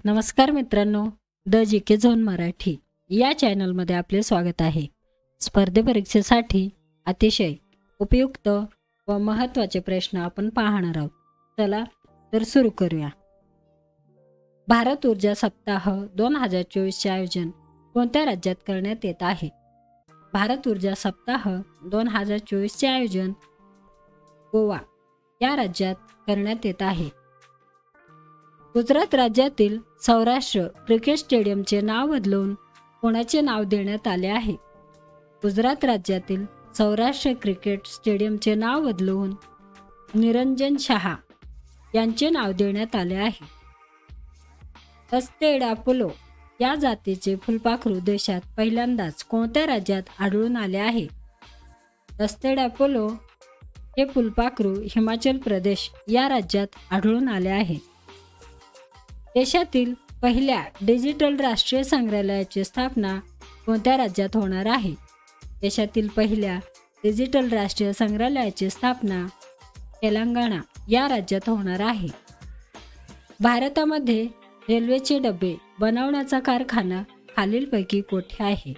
नमस्कार मित्रांनो, the GK zone Marathi या चॅनलमध्ये आपले स्वागत आहे। स्पर्धे परीक्षेसाठी अतिशय उपयुक्त व महत्त्वाचे प्रश्न आपण पाहणार आहोत। चला तर सुरू करूया। भारत ऊर्जा सप्ताह 2024 चे आयोजन कोणत्या राज्यात करण्यात येत आहे? भारत ऊर्जा सप्ताह 2024 चे आयोजन गोवा या राज्यात करण्यात येत आहे। गुजरात राज्यातील सौराष्ट्र क्रिकेट स्टेडियमचे नाव बदलून कोणाचे नाव देण्यात आले आहे? गुजरात राज्यातील सौराष्ट्र क्रिकेट स्टेडियमचे नाव बदलून निरंजन शहा यांचे नाव देण्यात आले आहे। कस्टेड अपोलो या जातीचे फुलपाखरू देशात पहिल्यांदाच कोणत्या राज्यात आढळून आले आहे? कस्टेड अपोलो हे फुलपाखरू हिमाचल प्रदेश या राज्यात आढळून आले आहे। देशातील पहिल्या डिजिटल राष्ट्रीय संग्रहालयाची स्थापना कोणत्या राज्यात होणार आहे? देशातील पहिल्या डिजिटल राष्ट्रीय संग्रहालयाची स्थापना तेलंगणा या राज्यात होणार आहे। भारतामध्ये रेल्वेचे डबे बनवण्याचा कारखाना खालीलपैकी कोठे आहे?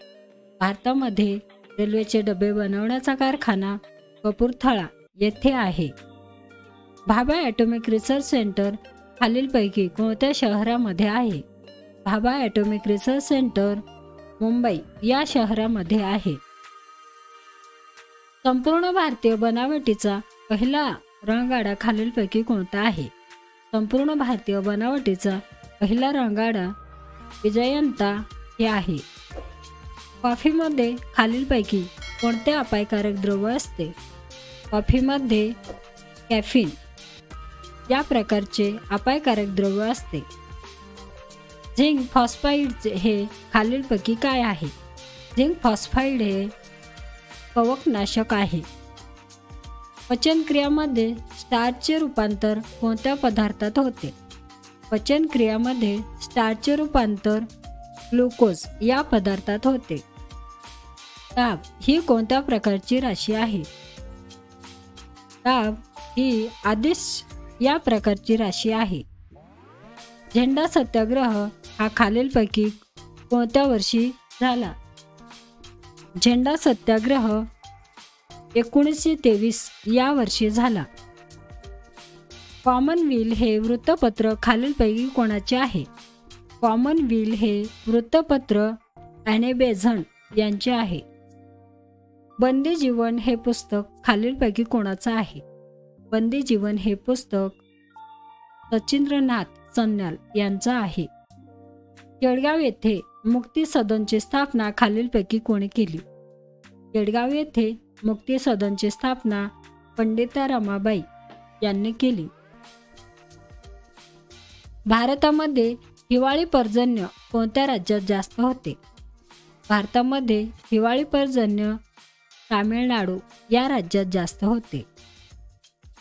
भारतामध्ये रेल्वेचे डबे बनवण्याचा कारखाना कपूरथळा येथे आहे। भाभा ॲटॉमिक रिसर्च सेंटर खालीलपैकी कोणत्या शहरामध्ये आहे? Bhabha atomic research centre Mumbai या शहरामध्ये आहे। संपूर्ण भारतीय बनावटीचा पहिला रणगाडा खालीलपैकी कोणता आहे? संपूर्ण भारतीय बनावटीचा पहिला रणगाडा विजयंता हे आहे। कॉफीमध्ये खालीलपैकी कोणते अपायकारक द्रव्य असते? कॉफीमध्ये कॅफीन या प्रकारचे अपायकारक द्रव्य असते। झिंक फॉस्फाईड हे खालीलपैकी काय आहे? झिंक फॉस्फाईड हे कवकनाशक आहे। पचनक्रियामध्ये स्टार्चचे रूपांतर कोणत्या पदार्थात होते? पचनक्रियामध्ये स्टार्चचे रूपांतर ग्लुकोज या पदार्थात होते। ताप ही कोणत्या प्रकारची राशी आहे? ताप ही आदिश या प्रकारची राशी आहे। झेंडा सत्याग्रह हा खालीलपैकी कोणत्या वर्षी झाला? झेंडा सत्याग्रह 1923 या वर्षी झाला। कॉमनवेल हे वृत्तपत्र खालीलपैकी कोणाचे आहे? कॉमनवेल हे वृत्तपत्र ॲने बेझंट यांचे आहे। बंदी जीवन हे पुस्तक खालीलपैकी कोणाचं आहे? बंदी जीवन हे पुस्तक सचिंद्रनाथ सन्याल यांचं आहे। केडगाव येथे मुक्ती सदनची स्थापना खालीलपैकी कोणी केली? केडगाव येथे मुक्ती सदनची स्थापना पंडिता रमाबाई यांनी केली। भारतामध्ये हिवाळी पर्जन्य कोणत्या राज्यात जास्त होते? भारतामध्ये हिवाळी पर्जन्य तामिळनाडू या राज्यात जास्त होते।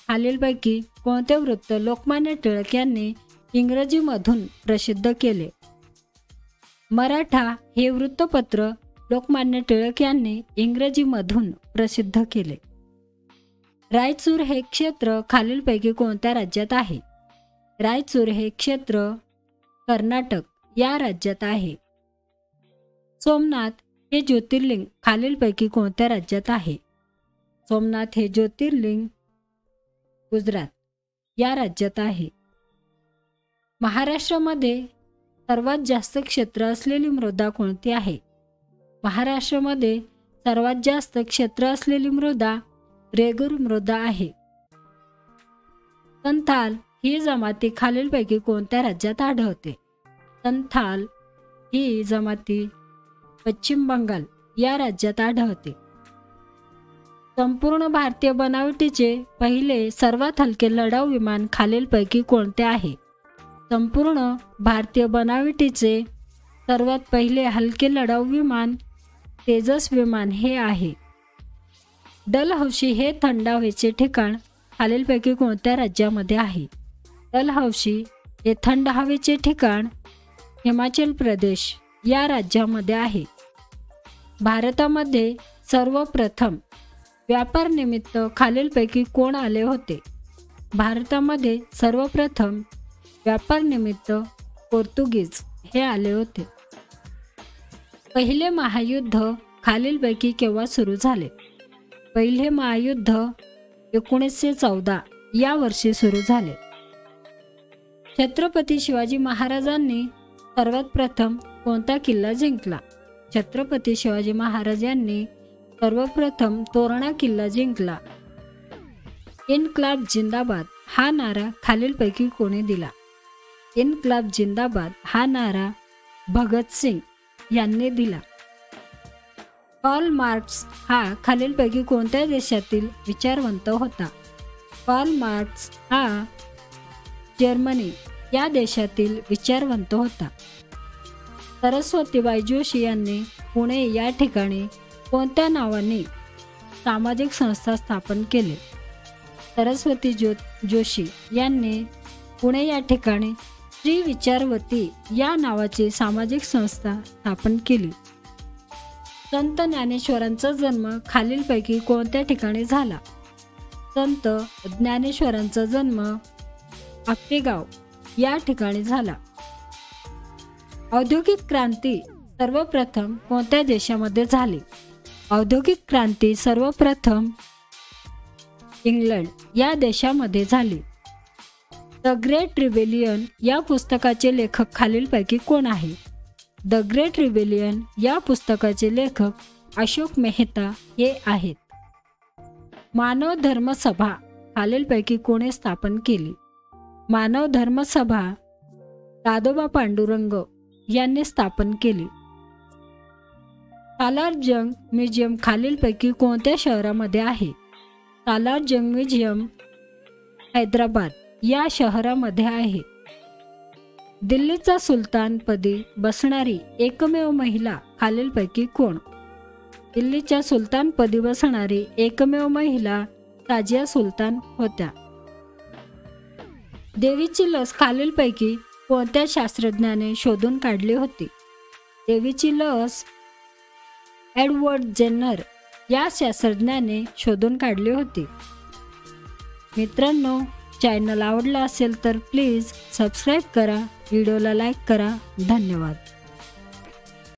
खालीलपैकी कोणते वृत्त लोकमान्य टिळक यांनी इंग्रजीमधून प्रसिद्ध केले? मराठा हे वृत्तपत्र लोकमान्य टिळक यांनी इंग्रजीमधून प्रसिद्ध केले। रायचूर हे क्षेत्र खालीलपैकी कोणत्या राज्यात आहे? रायचूर हे क्षेत्र कर्नाटक या राज्यात आहे। सोमनाथ हे ज्योतिर्लिंग खालीलपैकी कोणत्या राज्यात आहे? सोमनाथ हे ज्योतिर्लिंग गुजरात या राज्यात आहे। महाराष्ट्रामध्ये सर्वात जास्त क्षेत्र असलेली मृदा कोणती आहे? महाराष्ट्रामध्ये सर्वात जास्त क्षेत्र असलेली मृदा रेगूर मृदा आहे। संथाल ही जमाती खालीलपैकी कोणत्या राज्यात आढळते? संथाल ही जमाती पश्चिम बंगाल या राज्यात आढळते। संपूर्ण भारतीय बनावटीचे पहिले सर्वात हलके लढाऊ विमान खालीलपैकी कोणते आहे? संपूर्ण भारतीय बनावटीचे सर्वात पहिले हलके लढाऊ विमान तेजस विमान हे आहे। डलहौसी हे थंड हवेचे ठिकाण खालीलपैकी कोणत्या राज्यामध्ये आहे? डलहौसी हे थंड हवेचे ठिकाण हिमाचल प्रदेश या राज्यामध्ये आहे। भारतामध्ये सर्वप्रथम व्यापार निमित्त खालीलपैकी कोण आले होते? भारतामध्ये सर्वप्रथम व्यापार निमित्त पोर्तुगीज हे आले होते. पहिले महायुद्ध खालीलपैकी केव्हा सुरू झाले? पहिले महायुद्ध 1914 या वर्षी सुरू झाले. छत्रपती शिवाजी महाराजांनी सर्वात प्रथम कोणता किल्ला जिंकला? छत्रपती शिवाजी महाराज यांनी सर्वप्रथम तोरणा किल्ला जिंकला. इन्क्लाब जिंदाबाद हा नारा खालीलपैकी कोणी दिला? इन्क्लाब जिंदाबाद हा नारा भगतसिंग यांनी दिला. कार्ल मार्क्स हा खालीलपैकी कोणत्या देशातील विचारवंत होता? कार्ल मार्क्स हा जर्मनी या देशातील विचारवंत होता. सरस्वतीबाई जोशी यांनी पुणे या ठिकाणी कोणत्या नावाने सामाजिक संस्था स्थापन केली? सरस्वती जोशी यांनी पुणे या ठिकाणी श्री विचारवती या नावाची सामाजिक संस्था स्थापन केली. संत ज्ञानेश्वरांचा जन्म खालीलपैकी कोणत्या ठिकाणी झाला? संत ज्ञानेश्वरांचा जन्म आपेगाव या ठिकाणी झाला. औद्योगिक क्रांती सर्वप्रथम कोणत्या देशामध्ये झाली? औद्योगिक क्रांती सर्वप्रथम इंग्लंड या देशामध्ये झाली. द ग्रेट रिबेलियन या पुस्तकाचे लेखक खालीलपैकी कोण आहे? द ग्रेट रिबेलियन या पुस्तकाचे लेखक अशोक मेहता हे आहेत. मानव धर्म सभा खालीलपैकी कोणी स्थापन केली? मानव धर्म सभा दादोबा पांडुरंग यांनी स्थापन केली. सालारजंग म्युझियम खालीलपैकी कोणत्या शहरामध्ये आहे? सालारजंग म्युझियम हैदराबाद या शहरामध्ये आहे. दिल्लीचा सुलतानपदी बसणारी एकमेव महिला खालीलपैकी कोण? दिल्लीच्या सुलतानपदी बसणारी एकमेव महिला ताजिया सुलतान होत्या. देवीची लस खालीलपैकी कोणत्या शास्त्रज्ञाने शोधून काढली होती? देवीची लस एडवर्ड जेन्नर या शास्त्रज्ञाने शोधून काढली होती. मित्रांनो, चॅनल आवडला असेल तर प्लीज सबस्क्राईब करा, व्हिडिओला लाईक करा. धन्यवाद.